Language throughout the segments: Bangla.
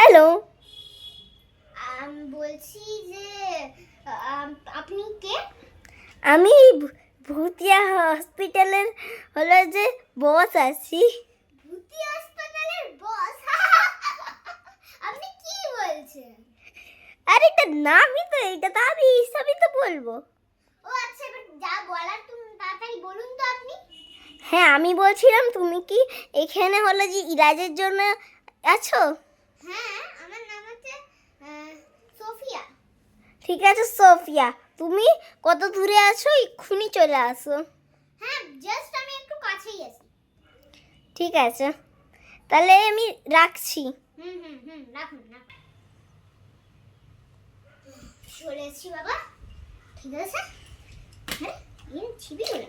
হ্যালো, বলছি যে আপনি কে? আমি ভূতিয়া হসপিটালের হলো যে বস আছি। ভূতি হাসপাতালের বস? আপনি কি বলছেন? আর এটা নামই তো, এটা তো আমি হিসাবই তো বলবো। ও আচ্ছা, এবার যা বলার তুমি তাড়াতাড়ি বলুন তো আপনি। হ্যাঁ, আমি বলছিলাম তুমি কি এখানে হলো যে ইরাজের জন্য আছো? হ্যাঁ, আমার নাম হচ্ছে সোফিয়া। ঠিক আছে সোফিয়া, তুমি কত দূরে আছো? এক্ষুনি চলে আসো। হ্যাঁ, জাস্ট আমি একটু কাছেই আছি। ঠিক আছে, তাহলে আমি রাখছি। রাখুন না। চলে এসছি বাবা, ঠিক আছে? হ্যাঁ, এই ছিবি বলে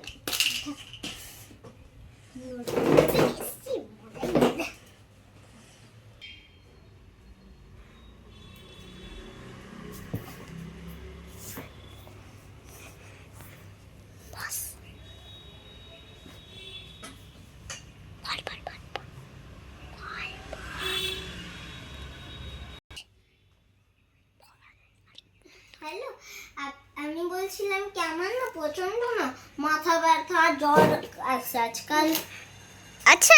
হ্যালো, আমি বলছিলাম কি, আমার না প্রচন্ড মাথা ব্যথা, জ্বর আছে আজকাল। আচ্ছা,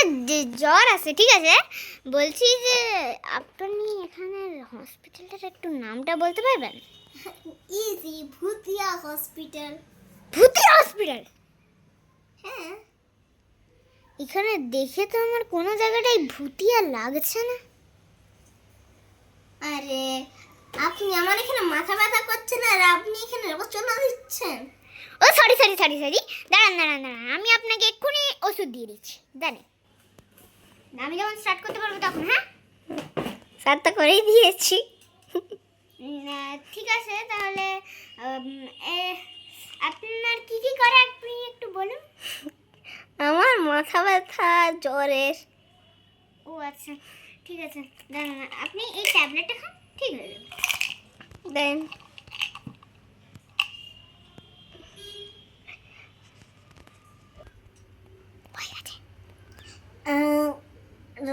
জ্বর আছে, ঠিক আছে। বলছি যে আপনি এখানের হসপিটালটার একটু নামটা বলতে পারবেন? ইজি, ভূতিয়া হসপিটাল। ভূতিয়া হসপিটাল? হ্যাঁ। এখানে দেখে তো আমার কোনো জায়গাটাই ভূতিয়া লাগছে না। আরে, আপনি আমার এখানে মাথা ব্যথা করছেন আর আপনি এখানে রচনা দিচ্ছেন। ও সরি, দাঁড়ান, আমি আপনাকে এক্ষুনি ওষুধ দিয়ে দিচ্ছি, দাঁড়ান। আমি যখন স্টার্ট করতে পারবো তখন। হ্যাঁ, স্যার তো করেই দিয়েছি। ঠিক আছে, তাহলে আপনার কি কি করে আপনি একটু বলুন। আমার মাথা ব্যথা, জ্বরের। ও আচ্ছা, ঠিক আছে, দাঁড়ান, আপনি এই ট্যাবলেটটা খান, ঠিক হয়ে যাবে। দেন।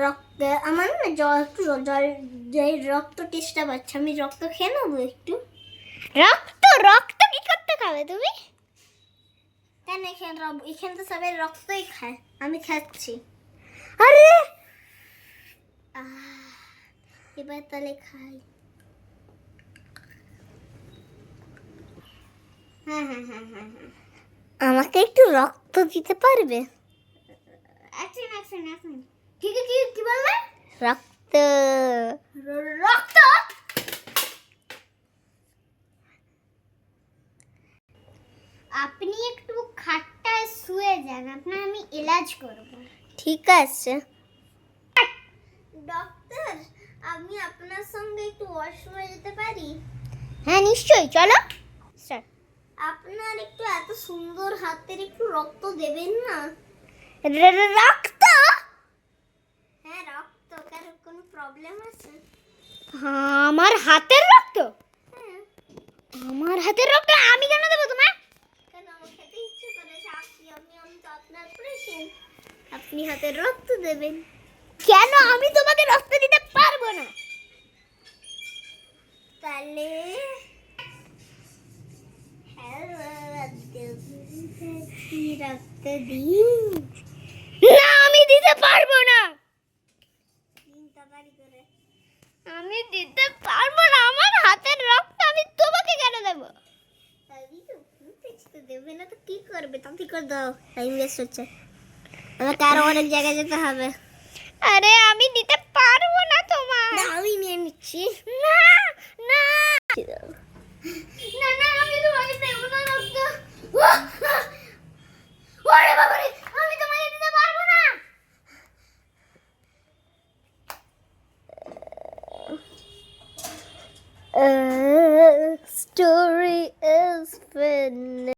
রক্ত আমার না একটু জল, রক্ত টেস্টটা পাচ্ছে, আমি রক্ত খেয়ে নেবো একটু। রক্ত কি করতে খাবে তুমি? কেন, এখানে তো সবাই রক্তই খায়, আমি খাচ্ছি। আরে এবার তাহলে খাই। হ্যাঁ, আমাকে একটু রক্ত দিতে পারবে? এখন ঠিক আছে, কি বললে? রক্ত। রক্ত? আপনি একটু খাটটায় শুয়ে যান, আপনার আমি ইলাজ করব। ঠিক আছে ডক্টর, আমি আপনার সঙ্গে একটু ওয়াশরুমে যেতে পারি? হ্যাঁ, নিশ্চয়ই, চলো। আপনার একটু এত সুন্দর হাতের একটু রক্ত দেবেন না? রক্ত? হ্যাঁ রক্ত, কারণ কোনো প্রবলেম আছে? আমার হাতের রক্ত? হ্যাঁ। আমার হাতের রক্ত আমি কেন দেবো তোমার? কেন, আমার খেতে ইচ্ছে করেছে। আমি তো আপনার পেশেন্ট, আপনি হাতের রক্ত দেবেন। কেন, আমি তোমাকে রক্ত দিতে পারবো না। তাহলে রক্ত দিন। না, আমি দিতে পারবো না। তাড়াতাড়ি করে। আমি দিতে পারবো না, আমার হাতের রক্ত আমি তোমাকে কেন দেবো? দেবে না তো কি করবে? তাড়াতাড়ি করে দাও, টাইম ওয়েস্ট হচ্ছে, আমাকে আরো অনেক জায়গায় যেতে হবে। আরে, আমি দিতে পারবো না তোমার। আমি নিয়ে নিচ্ছি। না না না, আমি তোমাকে দেবো না রক্ত। ওরে বাবা রে, আমি তোমাকে দিতে পারবো না।